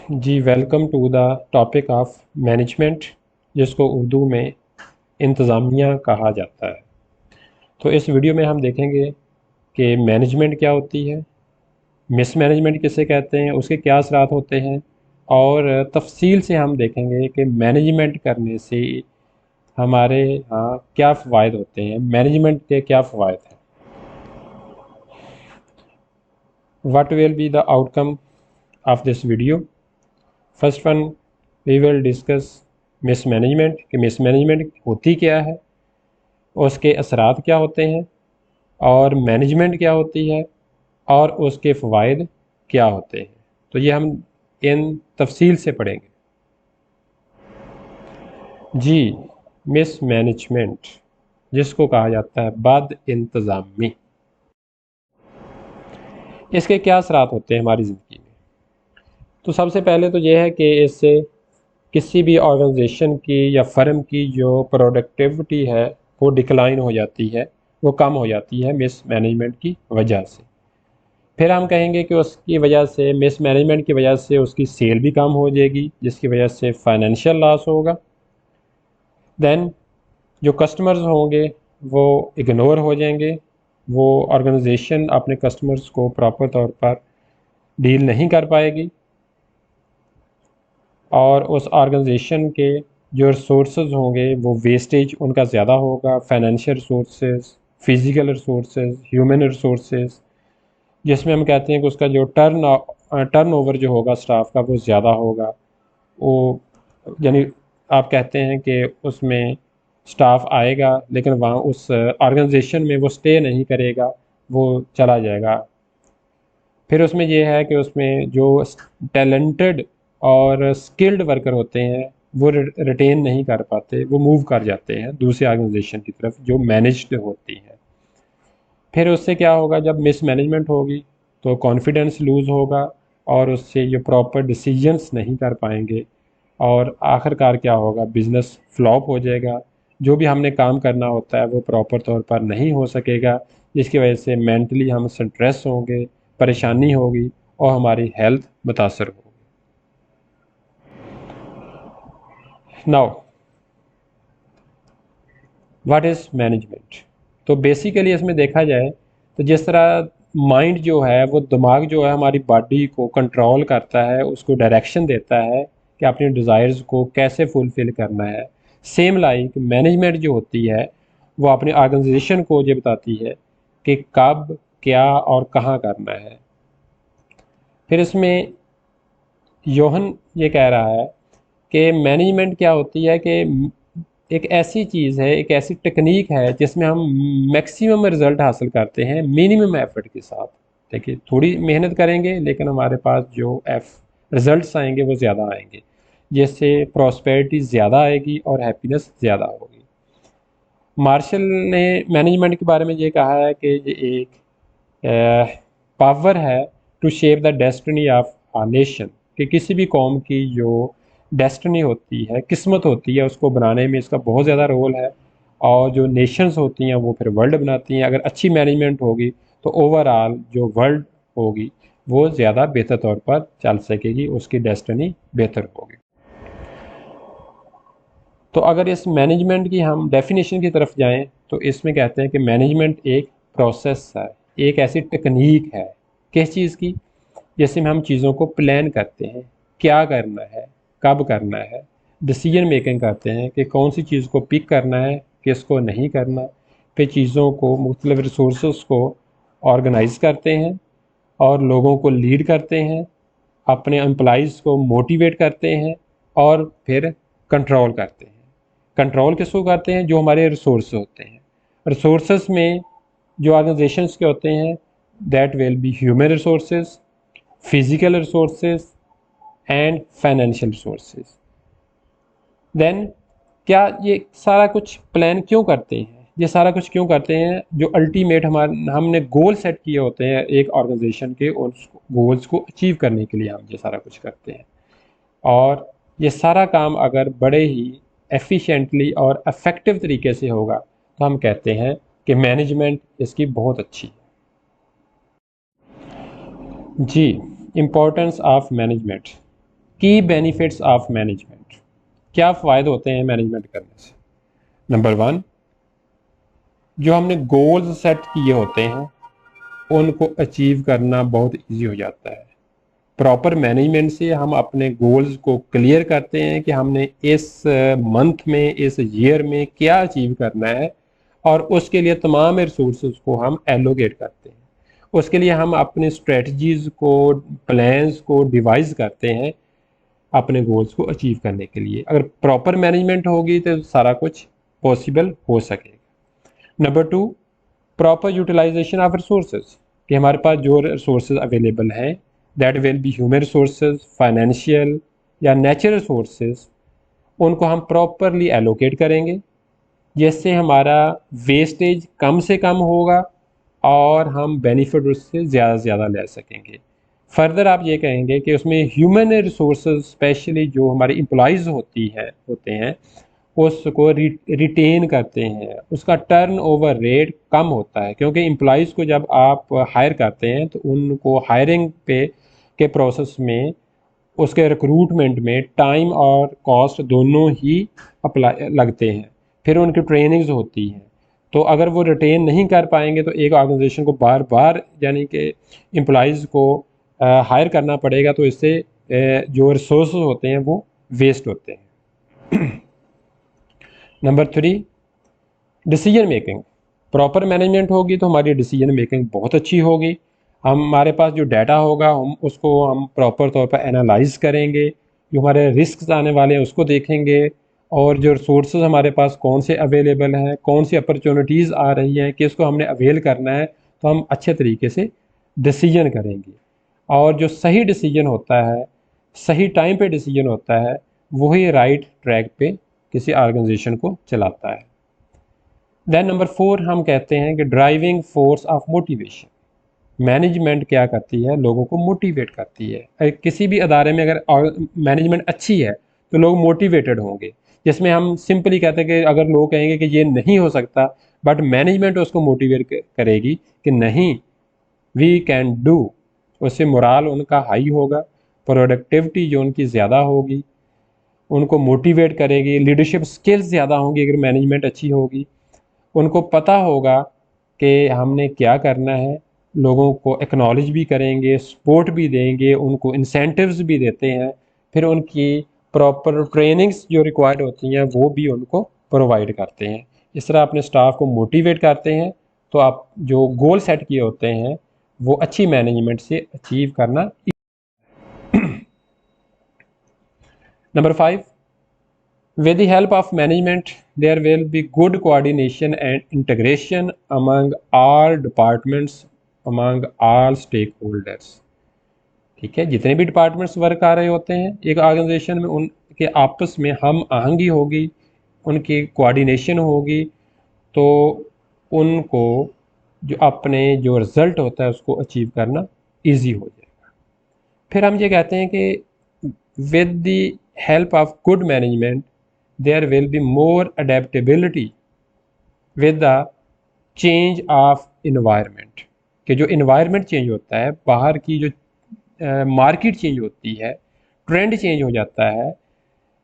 Ji welcome to the topic of management, जिसको उर्दू में इंतज़ामिया कहा जाता है। तो इस वीडियो में हम देखेंगे कि मैनेजमेंट क्या होती है, मिसमैनेजमेंट किसे कहते हैं, उसके क्या असरात होते हैं, और तफसील से हम देखेंगे कि मैनेजमेंट करने से हमारे यहाँ क्या फ़वाइद होते हैं, मैनेजमेंट के क्या फ़वाइद हैं। What will be the outcome of this video. First one, we will discuss mismanagement कि मिसमैनेजमेंट होती क्या है, उसके असरात क्या होते हैं, और मैनेजमेंट क्या होती है, और उसके फ़वाइद क्या होते हैं। तो ये हम इन तफसील से पढ़ेंगे। जी, मिसमैनेजमेंट जिसको कहा जाता है बद इंतज़ामी, इसके क्या असरात होते हैं हमारी ज़िंदगी में। तो सबसे पहले तो ये है कि इससे किसी भी ऑर्गेनाइजेशन की या फर्म की जो प्रोडक्टिविटी है वो डिक्लाइन हो जाती है, वो कम हो जाती है मिसमैनेजमेंट की वजह से। फिर हम कहेंगे कि उसकी वजह से, मिसमैनेजमेंट की वजह से उसकी सेल भी कम हो जाएगी, जिसकी वजह से फाइनेंशियल लॉस होगा। देन जो कस्टमर्स होंगे वो इग्नोर हो जाएंगे, वो ऑर्गेनाइजेशन अपने कस्टमर्स को प्रॉपर तौर पर डील नहीं कर पाएगी, और उस ऑर्गेनाइजेशन के जो रिसोर्सेज होंगे वो वेस्टेज उनका ज़्यादा होगा, financial resources, physical resources, human resources, जिसमें हम कहते हैं कि उसका जो टर्न ओवर जो होगा स्टाफ का वो ज़्यादा होगा। वो यानी आप कहते हैं कि उसमें स्टाफ आएगा लेकिन वहाँ उस ऑर्गेनाइजेशन में वो स्टे नहीं करेगा, वो चला जाएगा। फिर उसमें ये है कि उसमें जो टैलेंटेड और स्किल्ड वर्कर होते हैं वो रिटेन नहीं कर पाते, वो मूव कर जाते हैं दूसरे ऑर्गेनाइजेशन की तरफ जो मैनेज्ड होती है। फिर उससे क्या होगा, जब मिसमैनेजमेंट होगी तो कॉन्फिडेंस लूज़ होगा, और उससे ये प्रॉपर डिसीजंस नहीं कर पाएंगे, और आखिरकार क्या होगा, बिज़नेस फ्लॉप हो जाएगा। जो भी हमने काम करना होता है वो प्रॉपर तौर पर नहीं हो सकेगा, जिसकी वजह से मेंटली हम स्ट्रेस होंगे, परेशानी होगी, और हमारी हेल्थ मुतासर होगी। Now what is management. तो बेसिकली इसमें देखा जाए तो जिस तरह माइंड जो है, वो दिमाग जो है हमारी बॉडी को कंट्रोल करता है, उसको डायरेक्शन देता है कि अपने डिज़ायर्स को कैसे फुलफ़िल करना है। सेम लाइक मैनेजमेंट जो होती है वो अपने ऑर्गेनाइजेशन को ये बताती है कि कब, क्या और कहाँ करना है। फिर इसमें योहन ये कह रहा है कि मैनेजमेंट क्या होती है कि एक ऐसी चीज़ है, एक ऐसी टेक्निक है जिसमें हम मैक्सिमम रिजल्ट हासिल करते हैं मिनिमम एफर्ट के साथ। देखिए, थोड़ी मेहनत करेंगे लेकिन हमारे पास जो रिजल्ट्स आएंगे वो ज़्यादा आएंगे, जिससे प्रॉस्पेरिटी ज़्यादा आएगी और हैप्पीनेस ज़्यादा होगी। मार्शल ने मैनेजमेंट के बारे में ये कहा है कि ये एक पावर है to shape the destiny of a nation, कि किसी भी कौम की जो डेस्टिनी होती है, किस्मत होती है, उसको बनाने में इसका बहुत ज़्यादा रोल है। और जो नेशंस होती हैं वो फिर वर्ल्ड बनाती हैं। अगर अच्छी मैनेजमेंट होगी तो ओवरऑल जो वर्ल्ड होगी वो ज़्यादा बेहतर तौर पर चल सकेगी, उसकी डेस्टिनी बेहतर होगी। तो अगर इस मैनेजमेंट की हम डेफिनेशन की तरफ जाएं तो इसमें कहते हैं कि मैनेजमेंट एक प्रोसेस है, एक ऐसी टेक्निक है किस चीज़ की, जैसे में हम चीज़ों को प्लान करते हैं, क्या करना है, कब करना है, डिसीजन मेकिंग करते हैं कि कौन सी चीज़ को पिक करना है, किसको नहीं करना। फिर चीज़ों को, मुख्तलिफ रिसोर्स को ऑर्गेनाइज करते हैं, और लोगों को लीड करते हैं, अपने एम्प्लॉइज़ को मोटिवेट करते हैं, और फिर कंट्रोल करते हैं। कंट्रोल किसको करते हैं, जो हमारे रिसोर्स होते हैं। रिसोर्स में जो ऑर्गेनाइजेशंस के होते हैं, that will be human resources, physical resources and financial resources. Then क्या ये सारा कुछ प्लान क्यों करते हैं, ये सारा कुछ क्यों करते हैं, जो अल्टीमेट हमारे हमने गोल सेट किए होते हैं एक ऑर्गेनाइजेशन के, उस गोल्स को अचीव करने के लिए हम ये सारा कुछ करते हैं। और ये सारा काम अगर बड़े ही एफिशिएंटली और इफ़ेक्टिव तरीके से होगा तो हम कहते हैं कि मैनेजमेंट इसकी बहुत अच्छी है। जी, importance of management. Key benefits of management, क्या फ़ायदे होते हैं मैनेजमेंट करने से। नंबर 1, जो हमने गोल्स सेट किए होते हैं उनको अचीव करना बहुत ईजी हो जाता है। प्रॉपर मैनेजमेंट से हम अपने गोल्स को क्लियर करते हैं कि हमने इस मंथ में, इस ईयर में क्या अचीव करना है, और उसके लिए तमाम रिसोर्सेज को हम एलोकेट करते हैं। उसके लिए हम अपने स्ट्रेटजीज को, प्लान्स को डिवाइस करते हैं अपने गोल्स को अचीव करने के लिए। अगर प्रॉपर मैनेजमेंट होगी तो सारा कुछ पॉसिबल हो सकेगा। Number 2, proper utilization of resources, कि हमारे पास जो रिसोर्सेज अवेलेबल हैं, that will be human resources, financial या नेचुरल रिसोर्सेज, उनको हम प्रॉपरली एलोकेट करेंगे जिससे हमारा वेस्टेज कम से कम होगा और हम बेनिफिट उससे ज़्यादा से ज़्यादा ले सकेंगे। फर्दर आप ये कहेंगे कि उसमें ह्यूमन रिसोर्सेज, स्पेशली जो हमारे एम्प्लॉयज़ होते हैं उसको रिटेन करते हैं, उसका टर्न ओवर रेट कम होता है, क्योंकि एम्प्लॉयज़ को जब आप हायर करते हैं तो उनको हायरिंग पे के प्रोसेस में, उसके रिक्रूटमेंट में टाइम और कॉस्ट दोनों ही अप्लाई लगते हैं। फिर उनकी ट्रेनिंग्स होती हैं, तो अगर वो रिटेन नहीं कर पाएंगे तो एक ऑर्गेनाइजेशन को बार बार यानी कि एम्प्लॉयज़ को हायर करना पड़ेगा, तो इससे जो रिसोर्स होते हैं वो वेस्ट होते हैं। Number 3, decision making. Proper management होगी तो हमारी डिसीजन मेकिंग बहुत अच्छी होगी। हमारे पास जो डाटा होगा हम प्रॉपर तौर पर एनालाइज करेंगे, जो हमारे रिस्क आने वाले हैं उसको देखेंगे, और जो रिसोर्सेज हमारे पास कौन से अवेलेबल हैं, कौन सी अपॉर्चुनिटीज़ आ रही हैं, किसको हमने अवेल करना है, तो हम अच्छे तरीके से डिसीजन करेंगे। और जो सही डिसीजन होता है, सही टाइम पे डिसीजन होता है, वही राइट ट्रैक पे किसी ऑर्गेनाइजेशन को चलाता है। देन नंबर 4 हम कहते हैं कि driving force of motivation. Management क्या करती है, लोगों को मोटिवेट करती है। किसी भी अदारे में अगर मैनेजमेंट अच्छी है तो लोग मोटिवेटेड होंगे, जिसमें हम सिंपली कहते हैं कि अगर लोग कहेंगे कि ये नहीं हो सकता, बट मैनेजमेंट उसको मोटिवेट करेगी कि नहीं, वी कैन डू, उससे मोराल उनका हाई होगा, प्रोडक्टिविटी जो उनकी ज़्यादा होगी, उनको मोटिवेट करेगी, लीडरशिप स्किल्स ज़्यादा होंगी अगर मैनेजमेंट अच्छी होगी, उनको पता होगा कि हमने क्या करना है, लोगों को एक्नॉलेज भी करेंगे, सपोर्ट भी देंगे, उनको इंसेंटिव्स भी देते हैं, फिर उनकी प्रॉपर ट्रेनिंग्स जो रिक्वायर्ड होती हैं वो भी उनको प्रोवाइड करते हैं। इस तरह अपने स्टाफ को मोटिवेट करते हैं, तो आप जो गोल सेट किए होते हैं वो अच्छी मैनेजमेंट से अचीव करना। Number 5, with the help of management, there will be good coordination and integration among all departments, among all stakeholders। ठीक है, जितने भी डिपार्टमेंट्स वर्क कर रहे होते हैं एक ऑर्गेनाइजेशन में, उनके आपस में हम आहंगी होगी, उनकी कोऑर्डिनेशन होगी, तो उनको जो अपने जो रिज़ल्ट होता है उसको अचीव करना इजी हो जाएगा। फिर हम ये कहते हैं कि with the help of good management there will be more adaptability with the change of environment। कि जो environment चेंज होता है, बाहर की जो मार्केट चेंज होती है, ट्रेंड चेंज हो जाता है,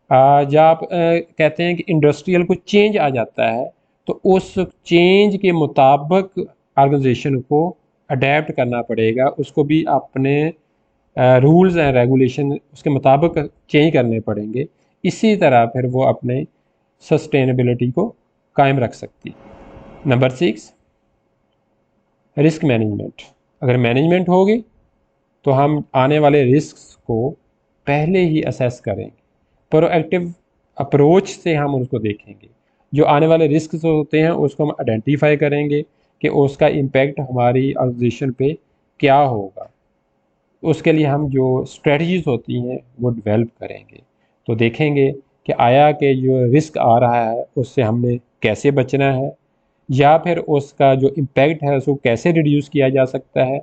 जब आप कहते हैं कि इंडस्ट्रियल को चेंज आ जाता है, तो उस चेंज के मुताबिक ऑर्गेनाइजेशन को अडेप्ट करना पड़ेगा, उसको भी अपने रूल्स एंड रेगुलेशन उसके मुताबिक चेंज करने पड़ेंगे। इसी तरह फिर वो अपने सस्टेनेबिलिटी को कायम रख सकती है। Number 6, risk management. अगर मैनेजमेंट होगी तो हम आने वाले रिस्क को पहले ही असेस करेंगे, प्रोएक्टिव अप्रोच से हम उसको देखेंगे, जो आने वाले रिस्क होते हैं उसको हम आइडेंटिफाई करेंगे कि उसका इम्पैक्ट हमारी ऑर्गेनाइजेशन पे क्या होगा। उसके लिए हम जो स्ट्रेटजीज होती हैं वो डेवलप करेंगे, तो देखेंगे कि आया कि जो रिस्क आ रहा है उससे हमने कैसे बचना है, या फिर उसका जो इम्पैक्ट है उसको कैसे रिड्यूस किया जा सकता है,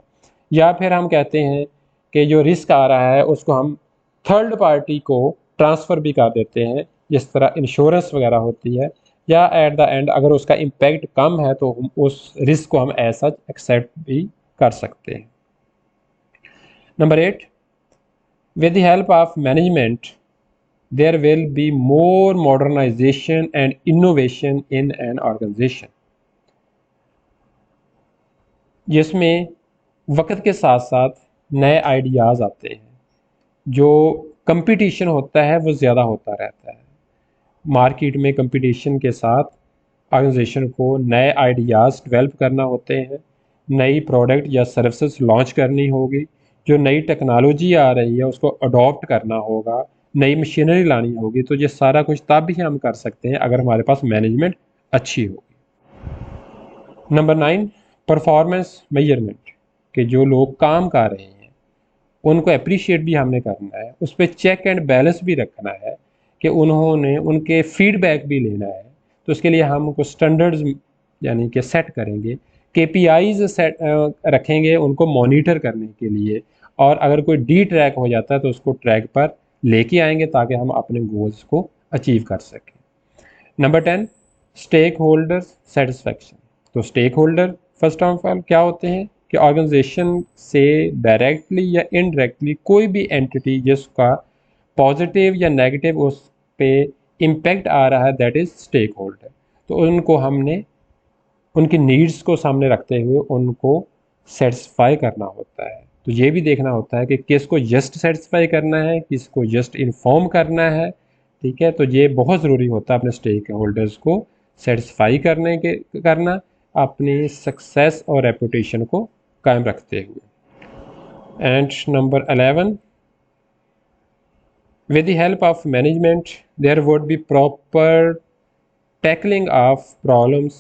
या फिर हम कहते हैं कि जो रिस्क आ रहा है उसको हम थर्ड पार्टी को ट्रांसफ़र भी कर देते हैं, जिस तरह इंश्योरेंस वगैरह होती है, या एट द एंड अगर उसका इम्पैक्ट कम है तो हम उस रिस्क को हम ऐसा एक्सेप्ट भी कर सकते हैं। Number 8, With the help of management, there will be more modernization and innovation in an organization, जिसमें वक्त के साथ साथ नए आइडियाज़ आते हैं, जो कंपटीशन होता है वो ज़्यादा होता रहता है। मार्केट में कंपटीशन के साथ ऑर्गेनाइजेशन को नए आइडियाज़ डेवलप करना होते हैं, नई प्रोडक्ट या सर्विसेज लॉन्च करनी होगी, जो नई टेक्नोलॉजी आ रही है उसको अडॉप्ट करना होगा, नई मशीनरी लानी होगी। तो ये सारा कुछ तब भी हम कर सकते हैं अगर हमारे पास मैनेजमेंट अच्छी होगी। नंबर 9, परफॉर्मेंस मेजरमेंट, कि जो लोग काम कर रहे हैं उनको अप्रिशिएट भी हमने करना है, उस पर चेक एंड बैलेंस भी रखना है कि उन्होंने उनके फीडबैक भी लेना है। तो उसके लिए हम कुछ स्टैंडर्ड्स यानी कि सेट करेंगे, केपीआईज सेट रखेंगे उनको मॉनिटर करने के लिए, और अगर कोई डी ट्रैक हो जाता है तो उसको ट्रैक पर लेके आएंगे ताकि हम अपने गोल्स को अचीव कर सकें। Number 10, stakeholder satisfaction. तो stakeholder first of all क्या होते हैं कि ऑर्गेनाइजेशन से डायरेक्टली या इनडायरेक्टली कोई भी एंटिटी जिसका पॉजिटिव या नेगेटिव उस पर इम्पेक्ट आ रहा है, दैट इज़ स्टेक होल्डर। तो उनको हमने उनकी नीड्स को सामने रखते हुए उनको सेटिस्फाई करना होता है। तो ये भी देखना होता है कि किसको जस्ट सेटिस्फाई करना है, किसको जस्ट इन्फॉर्म करना है। ठीक है, तो ये बहुत ज़रूरी होता है अपने स्टेक होल्डर्स को सेटिस्फाई करना अपनी सक्सेस और रेपुटेशन को कायम रखते हुए। And number 11, with the help of management there would be proper tackling of problems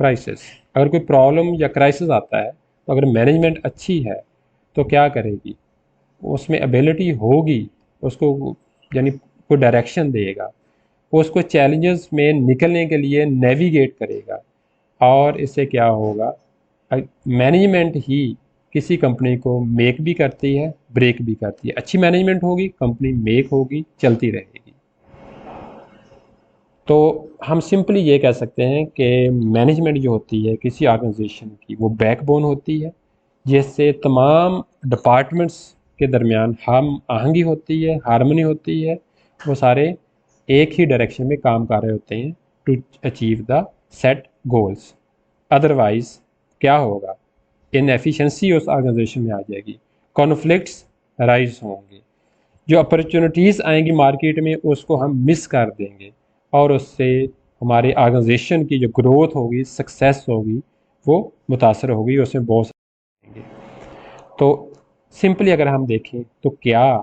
crisis। अगर कोई प्रॉब्लम या क्राइसिस आता है तो अगर मैनेजमेंट अच्छी है तो क्या करेगी, उसमें एबिलिटी होगी, उसको यानी कोई डायरेक्शन देगा, वो उसको चैलेंजेस में निकलने के लिए नेविगेट करेगा। और इससे क्या होगा, मैनेजमेंट ही किसी कंपनी को मेक भी करती है, ब्रेक भी करती है। अच्छी मैनेजमेंट होगी, कंपनी मेक होगी, चलती रहेगी। तो हम सिंपली ये कह सकते हैं कि मैनेजमेंट जो होती है किसी ऑर्गेनाइजेशन की, वो बैकबोन होती है, जिससे तमाम डिपार्टमेंट्स के दरमियान हम आहंगी होती है, हार्मनी होती है, वो सारे एक ही डायरेक्शन में काम कर रहे होते हैं to achieve the set goals. Otherwise क्या होगा, इनएफिशिएंसी उस ऑर्गेनाइजेशन में आ जाएगी, कॉन्फ्लिक्ट्स राइज होंगे, जो अपॉर्चुनिटीज़ आएंगी मार्केट में उसको हम मिस कर देंगे, और उससे हमारे ऑर्गेनाइजेशन की जो ग्रोथ होगी, सक्सेस होगी, वो मुतासर होगी, उसमें बहुत सारे। तो सिंपली अगर हम देखें तो क्या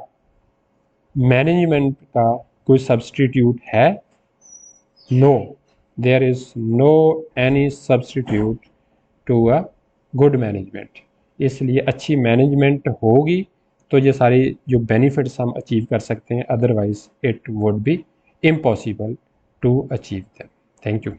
मैनेजमेंट का कोई सब्सटीट्यूट है? No, there is no any substitute to a good management. इसलिए अच्छी मैनेजमेंट होगी तो ये सारी जो बेनिफिट्स हम अचीव कर सकते हैं, otherwise it would be impossible to achieve them. Thank you.